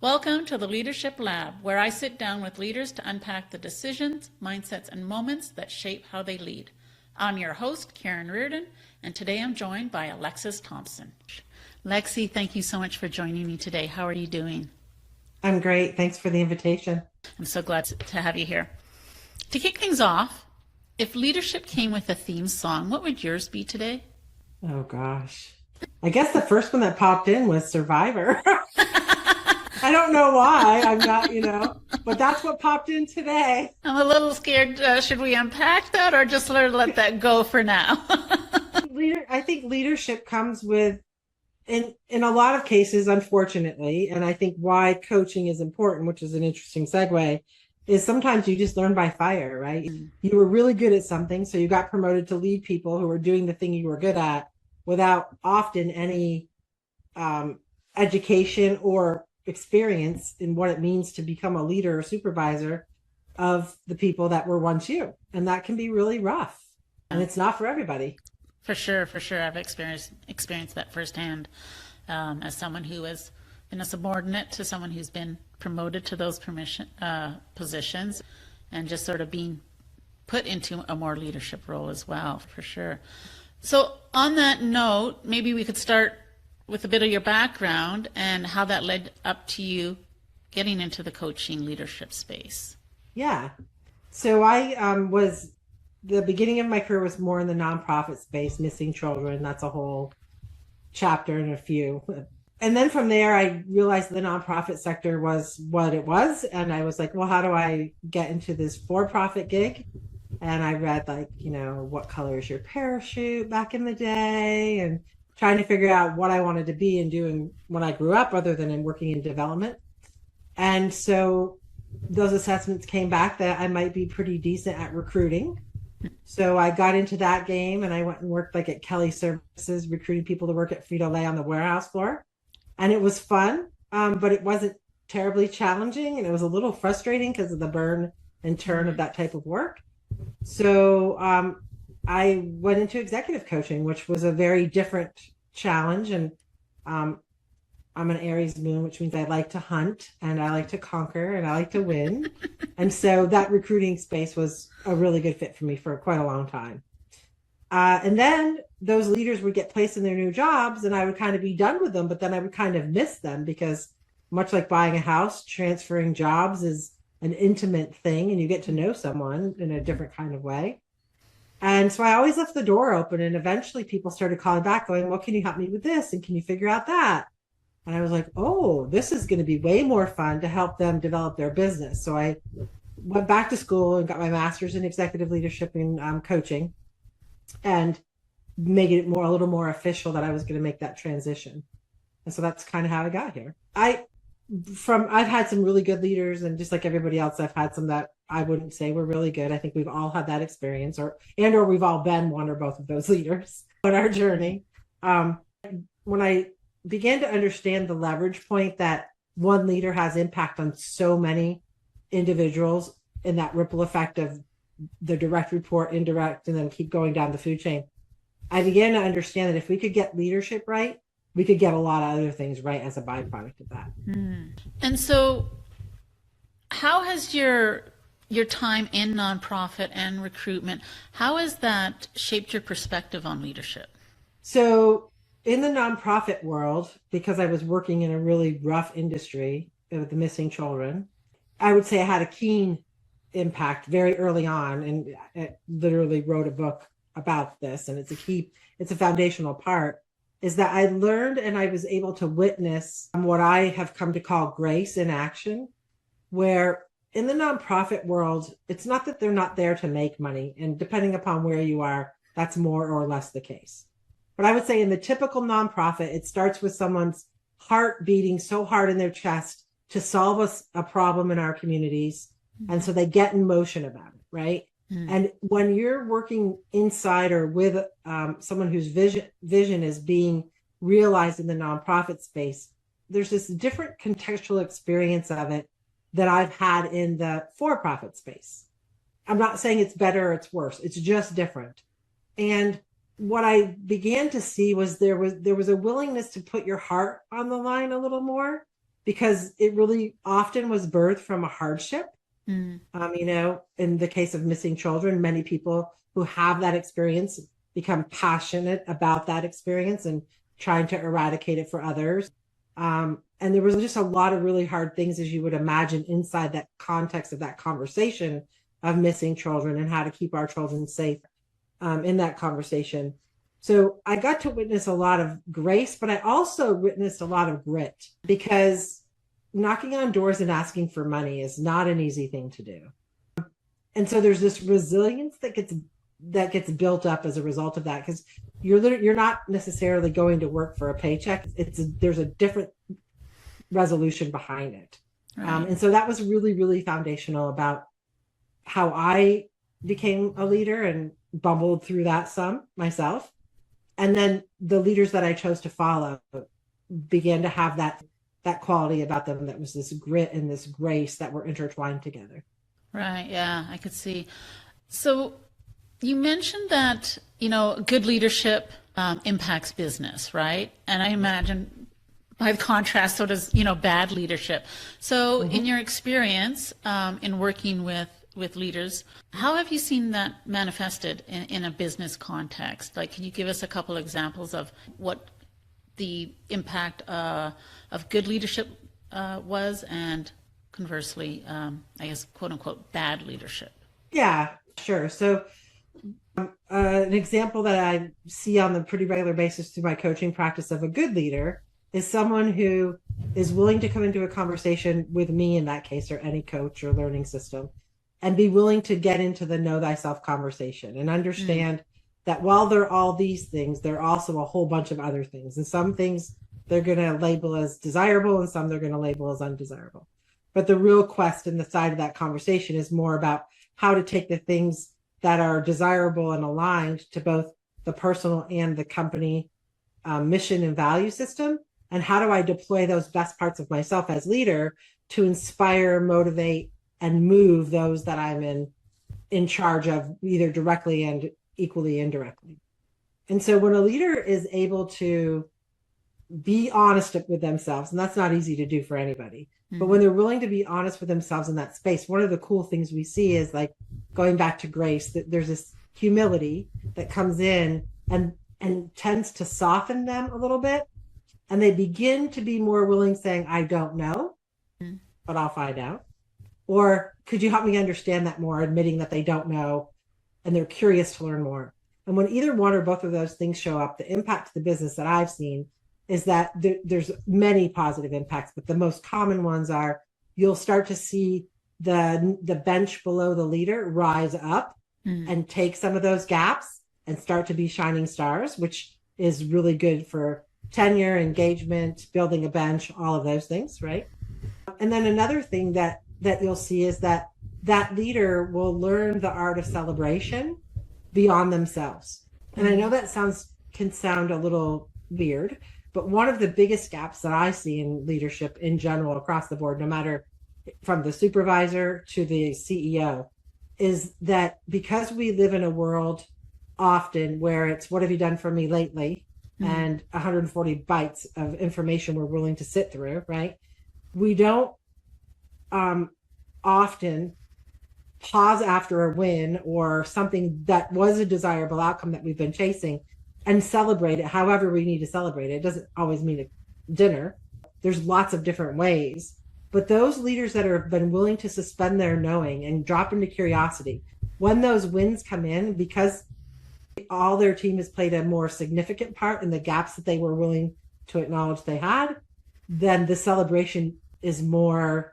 Welcome to the Leadership Lab, where I sit down with leaders to unpack the decisions, mindsets, and moments that shape how they lead. I'm your host, Karen Reardon, and today I'm joined by Alexsys Thompson. Lexy, thank you so much for joining me today. How are you doing? I'm great. Thanks for the invitation. I'm so glad to have you here. To kick things off, if leadership came with a theme song, what would yours be today? Oh, gosh. I guess the first one that popped in was Survivor. I don't know why. I'm not, but that's what popped in today. I'm a little scared. Should we unpack that or just let that go for now? I think leadership comes with, in a lot of cases, unfortunately, and I think why coaching is important, which is an interesting segue, is sometimes you just learn by fire, right? You were really good at something, so you got promoted to lead people who were doing the thing you were good at without often any education or experience in what it means to become a leader or supervisor of the people that were once you. And that can be really rough. And it's not for everybody. For sure. I've experienced that firsthand as someone who has been a subordinate to someone who's been promoted to those positions and just sort of being put into a more leadership role as well, for sure. So on that note, maybe we could start with a bit of your background and how that led up to you getting into the coaching leadership space. Yeah. So the beginning of my career was more in the nonprofit space, missing children. That's a whole chapter and a few. And then from there, I realized the nonprofit sector was what it was. And I was like, well, how do I get into this for-profit gig? And I read what color is your parachute back in the day, and trying to figure out what I wanted to be and doing when I grew up, other than in working in development. And so those assessments came back that I might be pretty decent at recruiting. So I got into that game and I went and worked at Kelly Services, recruiting people to work at Frito-Lay on the warehouse floor. And it was fun, but it wasn't terribly challenging. And it was a little frustrating because of the burn and turn of that type of work. So I went into executive coaching, which was a very different challenge. And I'm an Aries moon, which means I like to hunt and I like to conquer and I like to win. And so that recruiting space was a really good fit for me for quite a long time. And then those leaders would get placed in their new jobs and I would kind of be done with them, but then I would kind of miss them because much like buying a house, transferring jobs is an intimate thing and you get to know someone in a different kind of way. And so I always left the door open, and eventually people started calling back going, well, can you help me with this? And can you figure out that? And I was like, oh, this is going to be way more fun to help them develop their business. So I went back to school and got my master's in executive leadership and coaching, and made it a little more official that I was going to make that transition. And so that's kind of how I got here. I've had some really good leaders, and just like everybody else, I've had some that I wouldn't say were really good. I think we've all had that experience, or we've all been one or both of those leaders on our journey. When I began to understand the leverage point that one leader has impact on so many individuals, in that ripple effect of the direct report, indirect, and then keep going down the food chain, I began to understand that if we could get leadership right, we could get a lot of other things right as a byproduct of that. And so how has your time in nonprofit and recruitment, how has that shaped your perspective on leadership? So in the nonprofit world, because I was working in a really rough industry with the missing children, I would say I had a keen impact very early on, and I literally wrote a book about this, and it's a foundational part, is that I learned and I was able to witness what I have come to call grace in action, where in the nonprofit world, it's not that they're not there to make money. And depending upon where you are, that's more or less the case. But I would say in the typical nonprofit, it starts with someone's heart beating so hard in their chest to solve a problem in our communities. And so they get in motion about it, right? And when you're working inside or with someone whose vision is being realized in the nonprofit space, there's this different contextual experience of it that I've had in the for-profit space. I'm not saying it's better or it's worse. It's just different. And what I began to see was there was a willingness to put your heart on the line a little more. because it really often was birthed from a hardship. In the case of missing children, many people who have that experience become passionate about that experience and trying to eradicate it for others. And there was just a lot of really hard things, as you would imagine, inside that context of that conversation of missing children and how to keep our children safe in that conversation. So I got to witness a lot of grace, but I also witnessed a lot of grit, because knocking on doors and asking for money is not an easy thing to do. And so there's this resilience that gets built up as a result of that, because you're not necessarily going to work for a paycheck. There's a different resolution behind it. Right. And so that was really, really foundational about how I became a leader and bumbled through that some myself. And then the leaders that I chose to follow began to have that quality about them, that was this grit and this grace that were intertwined together. Right. Yeah, I could see. So you mentioned that, good leadership impacts business, right? And I imagine by contrast, so does, bad leadership. So in your experience in working with leaders, how have you seen that manifested in a business context? Like, can you give us a couple examples of what the impact of good leadership was, and conversely, I guess, quote unquote, bad leadership? Yeah, sure. So an example that I see on a pretty regular basis through my coaching practice of a good leader is someone who is willing to come into a conversation with me, in that case, or any coach or learning system, and be willing to get into the know thyself conversation and understand that while there are all these things, there are also a whole bunch of other things. And some things they're going to label as desirable, and some they're going to label as undesirable. But the real quest in the side of that conversation is more about how to take the things that are desirable and aligned to both the personal and the company mission and value system. And how do I deploy those best parts of myself as leader to inspire, motivate, and move those that I'm in charge of, either directly and equally indirectly. And so when a leader is able to be honest with themselves, and that's not easy to do for anybody, but when they're willing to be honest with themselves in that space, one of the cool things we see is, like, going back to grace, that there's this humility that comes in and tends to soften them a little bit. And they begin to be more willing, saying, I don't know, but I'll find out. Or could you help me understand that more, admitting that they don't know and they're curious to learn more. And when either one or both of those things show up, the impact to the business that I've seen is that there's many positive impacts, but the most common ones are, you'll start to see the bench below the leader rise up and take some of those gaps and start to be shining stars, which is really good for tenure, engagement, building a bench, all of those things, right? And then another thing that you'll see is that leader will learn the art of celebration beyond themselves. And I know that can sound a little weird, but one of the biggest gaps that I see in leadership in general across the board, no matter from the supervisor to the CEO, is that because we live in a world often where it's, what have you done for me lately? And 140 bytes of information we're willing to sit through, right? We don't often pause after a win or something that was a desirable outcome that we've been chasing and celebrate it however we need to celebrate it. It doesn't always mean a dinner. There's lots of different ways. But those leaders that have been willing to suspend their knowing and drop into curiosity, when those wins come in, because all their team has played a more significant part in the gaps that they were willing to acknowledge they had, then the celebration is more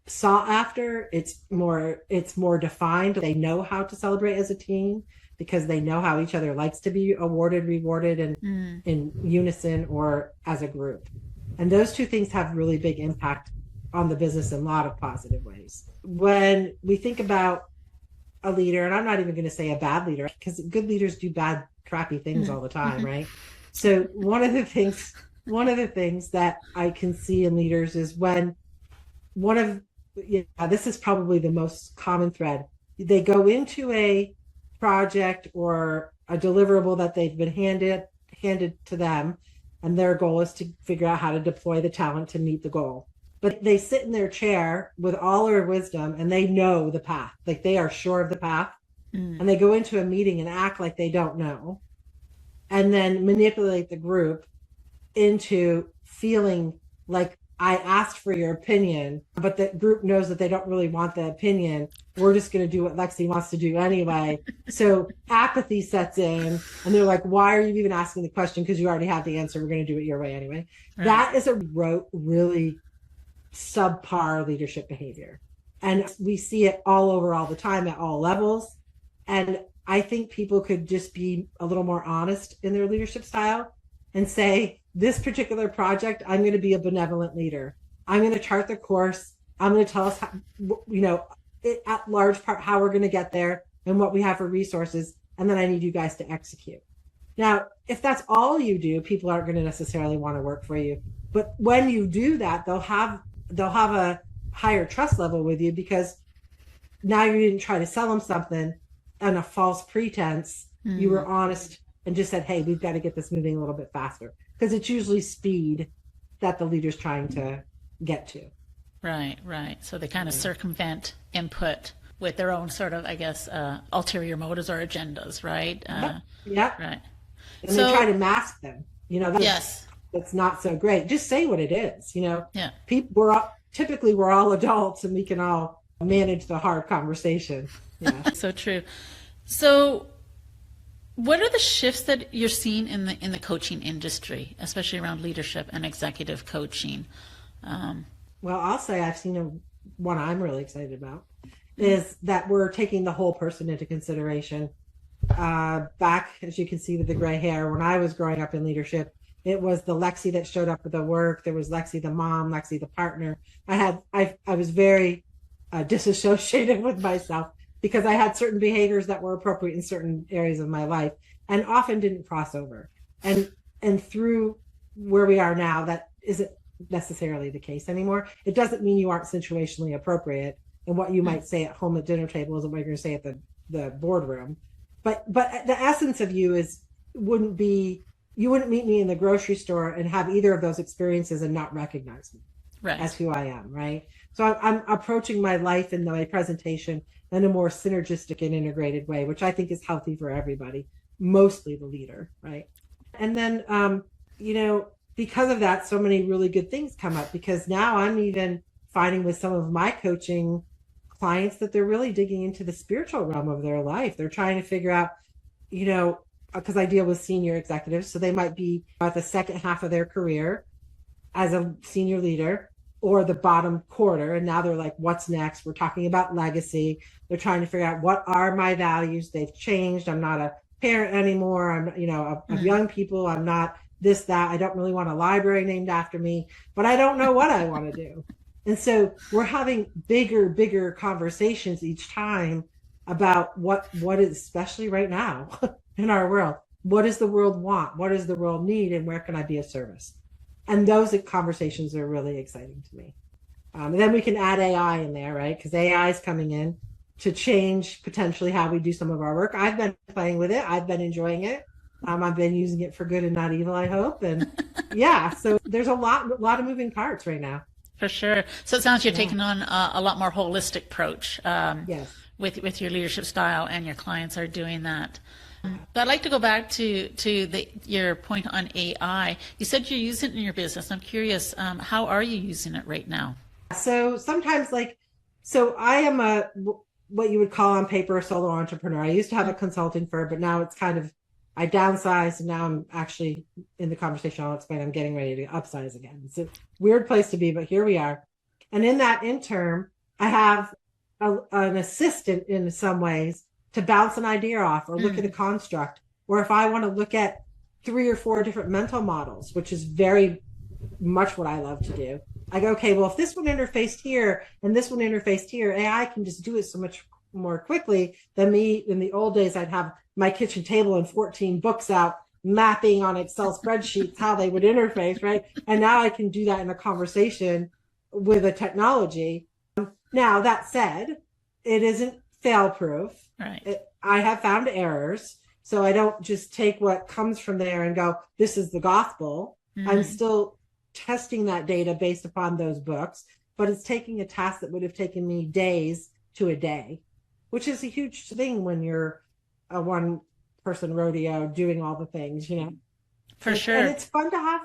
sought after. It's more defined. They know how to celebrate as a team because they know how each other likes to be awarded, rewarded, and in unison or as a group. And those two things have really big impact on the business in a lot of positive ways. When we think about a leader, and I'm not even going to say a bad leader, because good leaders do bad, crappy things all the time, right? So one of the things that I can see in leaders is when this is probably the most common thread. They go into a project or a deliverable that they've been handed to them, and their goal is to figure out how to deploy the talent to meet the goal. but they sit in their chair with all their wisdom and they know the path. Like they are sure of the path. And they go into a meeting and act like they don't know, and then manipulate the group into feeling like I asked for your opinion, but the group knows that they don't really want the opinion. We're just going to do what Lexy wants to do anyway. So apathy sets in and they're like, why are you even asking the question? Because you already have the answer. We're going to do it your way anyway. Right. That is a really subpar leadership behavior. And we see it all over all the time at all levels. And I think people could just be a little more honest in their leadership style and say, this particular project, I'm going to be a benevolent leader. I'm going to chart the course. I'm going to tell us, how, at large part, how we're going to get there and what we have for resources. And then I need you guys to execute. Now, if that's all you do, people aren't going to necessarily want to work for you. But when you do that, they'll have a higher trust level with you because now you didn't try to sell them something on a false pretense. You were honest and just said, hey, we've got to get this moving a little bit faster, because it's usually speed that the leader's trying to get to. Right. So they kind of circumvent input with their own sort of, I guess, ulterior motives or agendas, right? Right. And they try to mask them. That's not so great. Just say what it is. People, we're all adults and we can all manage the hard conversation. Yeah. So true. So what are the shifts that you're seeing in the coaching industry, especially around leadership and executive coaching? Well, I'll say I've seen one I'm really excited about is that we're taking the whole person into consideration. Back, as you can see with the gray hair, when I was growing up in leadership, it was the Lexy that showed up with the work. There was Lexy the mom, Lexy the partner. I was very disassociated with myself because I had certain behaviors that were appropriate in certain areas of my life and often didn't cross over. And through where we are now, that isn't necessarily the case anymore. It doesn't mean you aren't situationally appropriate, and what you might say at home at dinner table isn't what you're going to say at the boardroom. But the essence of you wouldn't meet me in the grocery store and have either of those experiences and not recognize me as who I am, right? So I'm approaching my life and my presentation in a more synergistic and integrated way, which I think is healthy for everybody, mostly the leader, right? And then, because of that, so many really good things come up, because now I'm even finding with some of my coaching clients that they're really digging into the spiritual realm of their life. They're trying to figure out, because I deal with senior executives, so they might be at the second half of their career as a senior leader or the bottom quarter. And now they're like, what's next? We're talking about legacy. They're trying to figure out, what are my values? They've changed. I'm not a parent anymore. I'm, of young people. I'm not this, that. I don't really want a library named after me, but I don't know what I want to do. And so we're having bigger conversations each time about what is, especially right now in our world, what does the world want? What does the world need? And where can I be of service? And those conversations are really exciting to me. And then we can add AI in there, right? Because AI is coming in to change potentially how we do some of our work. I've been playing with it. I've been enjoying it. I've been using it for good and not evil, I hope. And so there's a lot of moving parts right now. For sure. So it sounds you're taking on a lot more holistic approach with your leadership style, and your clients are doing that. But I'd like to go back to your point on AI. You said you use it in your business. I'm curious, how are you using it right now? So sometimes I am what you would call on paper a solo entrepreneur. I used to have a consulting firm, but now it's kind of, I downsized, and now I'm actually, in the conversation I'll explain, I'm getting ready to upsize again. It's a weird place to be, but here we are. And in that interim, I have an assistant in some ways to bounce an idea off or look at a construct. Or if I want to look at 3 or 4 different mental models, which is very much what I love to do, I go, okay, well, if this one interfaced here and this one interfaced here, AI can just do it so much more quickly than me. In the old days, I'd have my kitchen table and 14 books out mapping on Excel spreadsheets how they would interface, right? And now I can do that in a conversation with a technology. Now, that said, it isn't fail-proof. Right. I have found errors, so I don't just take what comes from there and go, this is the gospel. I'm still testing that data based upon those books, but it's taking a task that would have taken me days to a day, which is a huge thing when you're a one person rodeo doing all the things, you know. For sure. And it's fun to have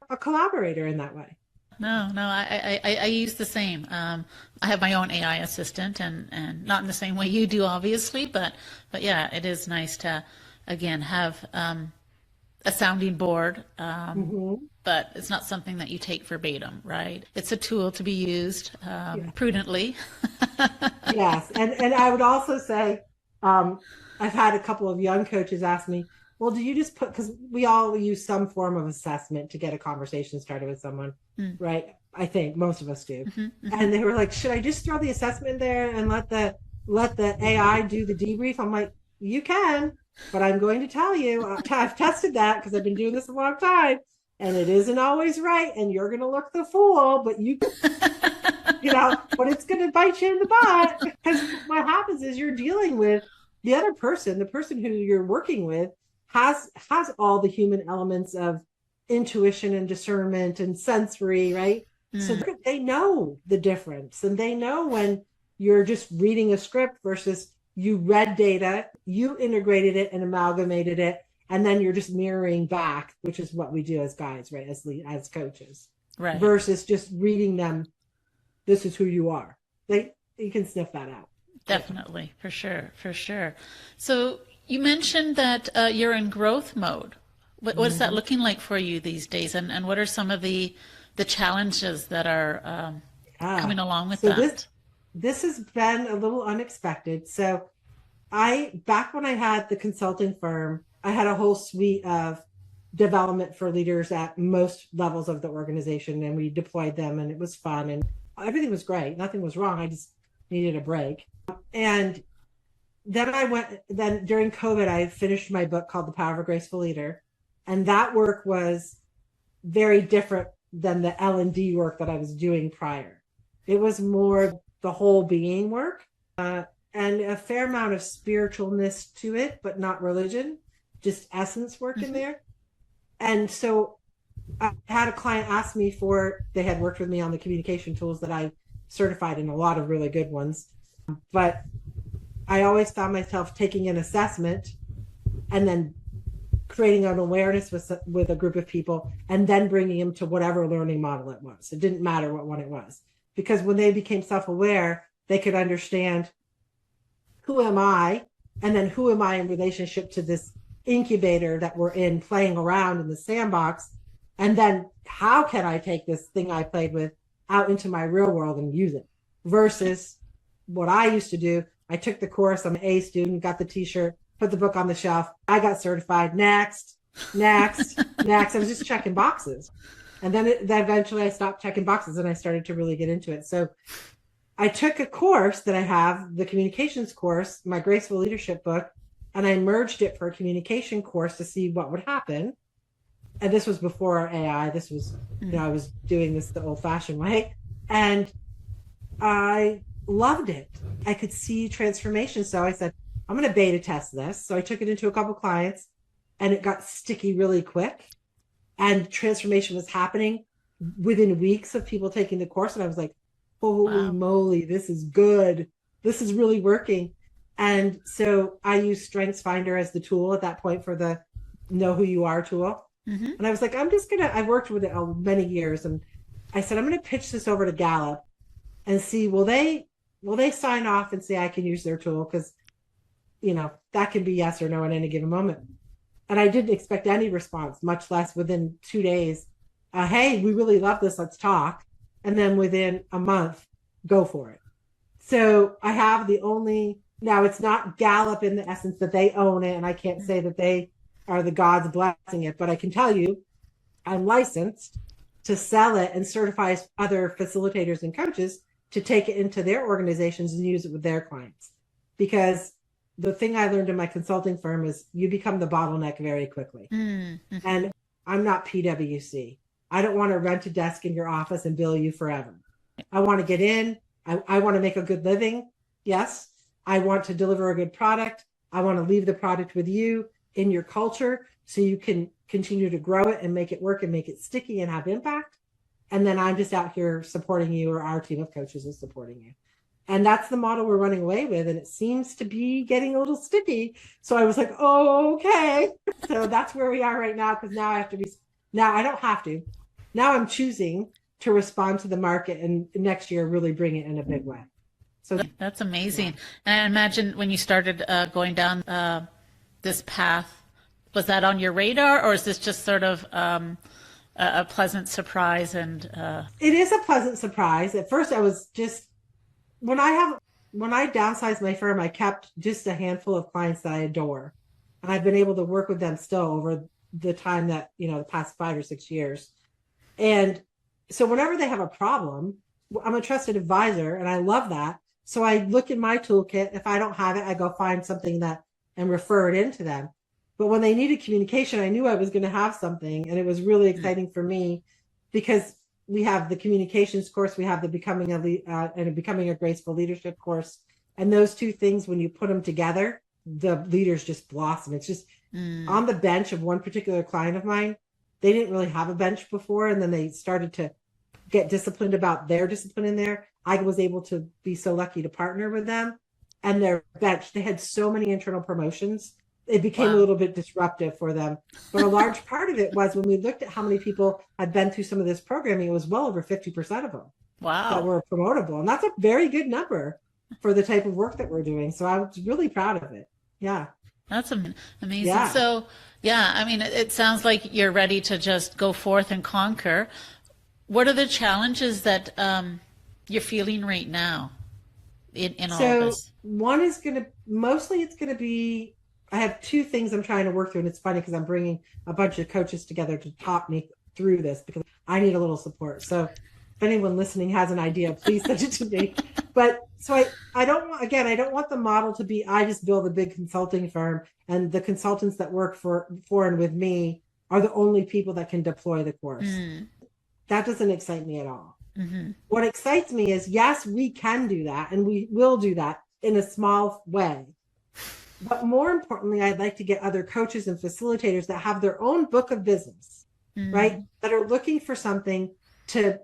a collaborator in that way. No, I use the same. I have my own AI assistant, and not in the same way you do, obviously, but yeah, it is nice to, again, have a sounding board, but it's not something that you take verbatim, right? It's a tool to be used prudently. Yes, and I would also say, I've had a couple of young coaches ask me, well, do you just put, because we all use some form of assessment to get a conversation started with someone, right? I think most of us do. And they were like, should I just throw the assessment there and let the AI do the debrief? I'm like, you can, but I'm going to tell you, I've tested that because I've been doing this a long time, and it isn't always right, and you're going to look the fool, but you know, but it's going to bite you in the butt, because what happens is you're dealing with the other person, the person who you're working with has all the human elements of intuition and discernment and sensory, right? So they know the difference, and they know when you're just reading a script versus you read data, you integrated it and amalgamated it, and then you're just mirroring back, which is what we do as guides, right? As coaches, right? Versus just reading them. This is who you are. You can sniff that out. Definitely, for sure. So you mentioned that you're in growth mode. What is that looking like for you these days? And what are some of the challenges that are coming along with that? This has been a little unexpected. So back when I had the consulting firm, I had a whole suite of development for leaders at most levels of the organization, and we deployed them, and it was fun and everything was great. Nothing was wrong. I just needed a break. And then during COVID, I finished my book called The Power of a Graceful Leader. And that work was very different than the L&D work that I was doing prior. It was more the whole being work, and a fair amount of spiritualness to it, but not religion, just essence work in there. And so I had a client ask me they had worked with me on the communication tools that I certified in, a lot of really good ones. But I always found myself taking an assessment and then creating an awareness with a group of people, and then bringing them to whatever learning model it was. It didn't matter what one it was, because when they became self-aware, they could understand, who am I? And then who am I in relationship to this incubator that we're in, playing around in the sandbox? And then how can I take this thing I played with out into my real world and use it? Versus what I used to do. I took the course, I'm an A student, got the t-shirt, put the book on the shelf. I got certified. Next. I was just checking boxes. And then eventually I stopped checking boxes and I started to really get into it. So I took a course that I have, the communications course, my Graceful Leadership book, and I merged it for a communication course to see what would happen. And this was before AI. This was, I was doing this the old fashioned way. And I loved it. I could see transformation. So I said, I'm going to beta test this. So I took it into a couple clients, and it got sticky really quick. And transformation was happening within weeks of people taking the course. And I was like, holy moly, this is good. This is really working. And so I used StrengthsFinder as the tool at that point for the Know Who You Are tool. And I was like, I worked with it many years. And I said, I'm going to pitch this over to Gallup and see, will they sign off and say I can use their tool? Because, that can be yes or no at any given moment. And I didn't expect any response, much less within 2 days. Hey, we really love this. Let's talk. And then within a month, go for it. So I have now it's not Gallup in the essence that they own it. And I can't say that they are the gods blessing it, but I can tell you I'm licensed to sell it and certify other facilitators and coaches to take it into their organizations and use it with their clients. Because the thing I learned in my consulting firm is you become the bottleneck very quickly. And I'm not PwC. I don't want to rent a desk in your office and bill you forever. I want to get in. I want to make a good living. Yes. I want to deliver a good product. I want to leave the product with you in your culture so you can continue to grow it and make it work and make it sticky and have impact. And then I'm just out here supporting you, or our team of coaches is supporting you. And that's the model we're running away with. And it seems to be getting a little sticky. So I was like, oh, okay. So that's where we are right now. Because now I don't have to. Now I'm choosing to respond to the market, and next year really bring it in a big way. So that's amazing. Yeah. And I imagine when you started going down this path, was that on your radar, or is this just sort of a pleasant surprise? And it is a pleasant surprise. At first I was just, when I downsized my firm, I kept just a handful of clients that I adore. And I've been able to work with them still over the time that, the past 5 or 6 years. And so whenever they have a problem, I'm a trusted advisor, and I love that. So I look in my toolkit. If I don't have it, I go find something and refer it into them. But when they needed communication, I knew I was going to have something. And it was really exciting for me, because we have the communications course, we have the becoming a graceful leadership course. And those two things, when you put them together, the leaders just blossom. It's just on the bench of one particular client of mine. They didn't really have a bench before. And then they started to get disciplined about their discipline in there. I was able to be so lucky to partner with them, and their bench, they had so many internal promotions. It became a little bit disruptive for them. But a large part of it was when we looked at how many people had been through some of this programming, it was well over 50% of them that were promotable. And that's a very good number for the type of work that we're doing. So I was really proud of it. Yeah. That's amazing. Yeah. So, yeah, I mean, it sounds like you're ready to just go forth and conquer. What are the challenges that you're feeling right now in all of this? So one is it's going to be, I have two things I'm trying to work through, and it's funny because I'm bringing a bunch of coaches together to talk me through this, because I need a little support. So if anyone listening has an idea, please send it to me. But so I don't want the model to be, I just build a big consulting firm, and the consultants that work for and with me are the only people that can deploy the course. That doesn't excite me at all. Mm-hmm. What excites me is, yes, we can do that, and we will do that in a small way. But more importantly, I'd like to get other coaches and facilitators that have their own book of business, right? That are looking for something to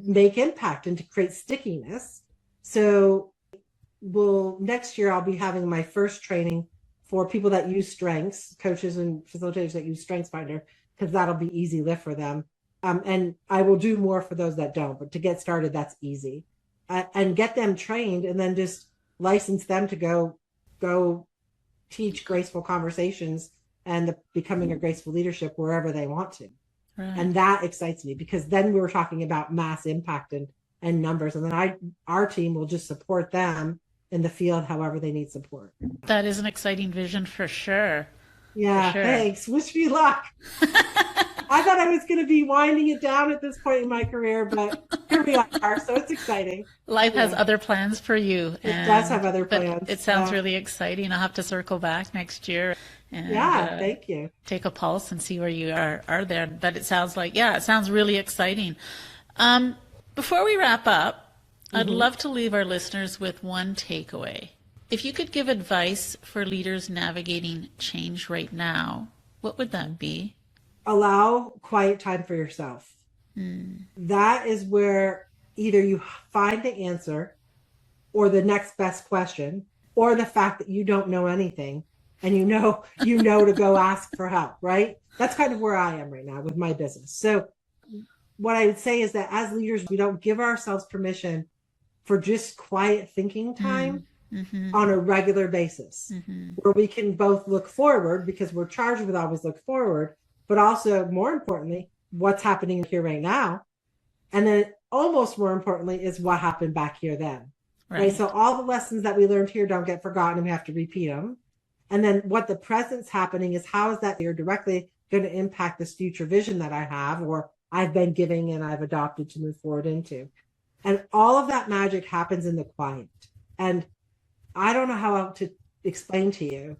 make impact and to create stickiness. So next year I'll be having my first training for people that use Strengths, coaches and facilitators that use StrengthsFinder, because that'll be easy lift for them. And I will do more for those that don't, but to get started, that's easy. And get them trained, and then just license them to go teach graceful conversations and becoming a graceful leadership wherever they want to. Right. And that excites me, because then we're talking about mass impact and numbers. And then our team will just support them in the field however they need support. That is an exciting vision for sure. Yeah, for sure. Thanks. Wish me luck. I thought I was going to be winding it down at this point in my career, but here we are. So it's exciting. Life has other plans for you. It does have other plans. It sounds really exciting. I'll have to circle back next year. And, thank you. Take a pulse and see where you are there. But it sounds like, it sounds really exciting. Before we wrap up, I'd love to leave our listeners with one takeaway. If you could give advice for leaders navigating change right now, what would that be? Allow quiet time for yourself. That is where either you find the answer, or the next best question, or the fact that you don't know anything, and you know to go ask for help, right? That's kind of where I am right now with my business. So what I would say is that as leaders, we don't give ourselves permission for just quiet thinking time on a regular basis, where we can both look forward, because we're charged with always look forward, but also, more importantly, what's happening here right now. And then almost more importantly is what happened back here then. Right? So all the lessons that we learned here don't get forgotten, and we have to repeat them. And then what the present's happening is, how is that you're directly going to impact this future vision that I have, or I've been giving and I've adopted to move forward into. And all of that magic happens in the quiet. And I don't know how to explain to you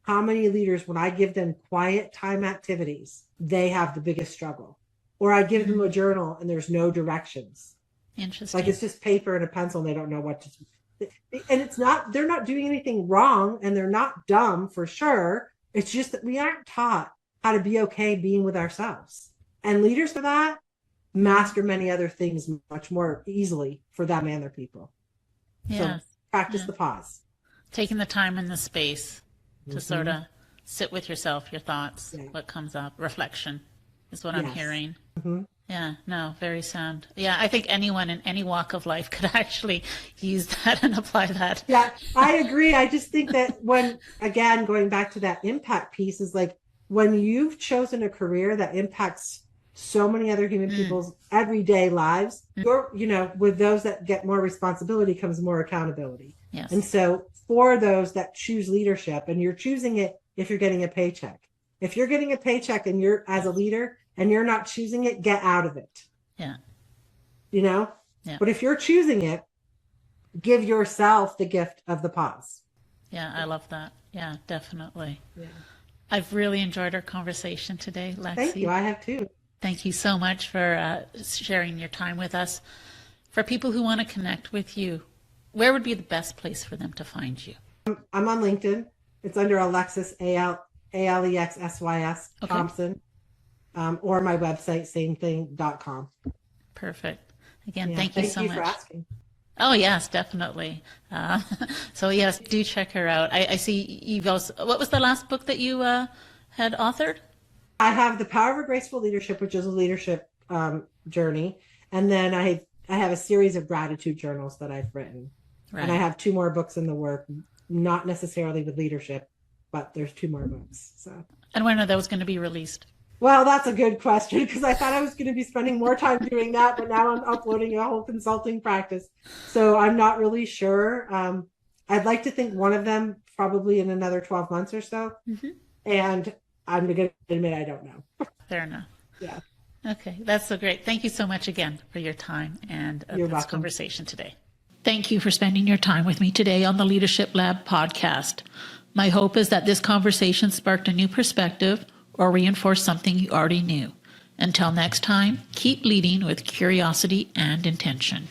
how many leaders, when I give them quiet time activities, they have the biggest struggle. Or I give them a journal and there's no directions. Interesting. Like it's just paper and a pencil and they don't know what to do. And they're not doing anything wrong, and they're not dumb for sure. It's just that we aren't taught how to be okay being with ourselves. And leaders for that, master many other things much more easily for them and their people. Yeah. So practice the pause. Taking the time and the space to sort of sit with yourself, your thoughts, what comes up, reflection is what I'm hearing. Yeah, no, very sound. Yeah, I think anyone in any walk of life could actually use that and apply that. Yeah, I agree. I just think that when, again, going back to that impact piece, is like when you've chosen a career that impacts so many other human people's everyday lives, you're, you know, with those that get more responsibility comes more accountability. Yes. And so for those that choose leadership, and you're choosing it if you're getting a paycheck. If you're getting a paycheck and you're as a leader and you're not choosing it, get out of it. Yeah. You know? Yeah. But if you're choosing it, give yourself the gift of the pause. Yeah, I love that. Yeah, definitely. Yeah. I've really enjoyed our conversation today, Lexy. Thank you. I have too. Thank you so much for sharing your time with us. For people who want to connect with you, where would be the best place for them to find you? I'm on LinkedIn. It's under Alexsys, Alexsys, Thompson, or my website, samething.com. Perfect. Again, thank you so much. Thank you for asking. Oh, yes, definitely. So, yes, do check her out. I see you've also, what was the last book that you had authored? I have The Power of Graceful Leadership, which is a leadership journey. And then I have a series of gratitude journals that I've written. Right. And I have 2 more books in the work, not necessarily with leadership, but there's 2 more books. So. And when are those going to be released? Well, that's a good question, because I thought I was going to be spending more time doing that, but now I'm uploading a whole consulting practice. So I'm not really sure. I'd like to think one of them probably in another 12 months or so. And I'm going to admit I don't know. Fair enough. Yeah. Okay, that's so great. Thank you so much again for your time and this conversation today. Thank you for spending your time with me today on the Leadership Lab podcast. My hope is that this conversation sparked a new perspective or reinforced something you already knew. Until next time, keep leading with curiosity and intention.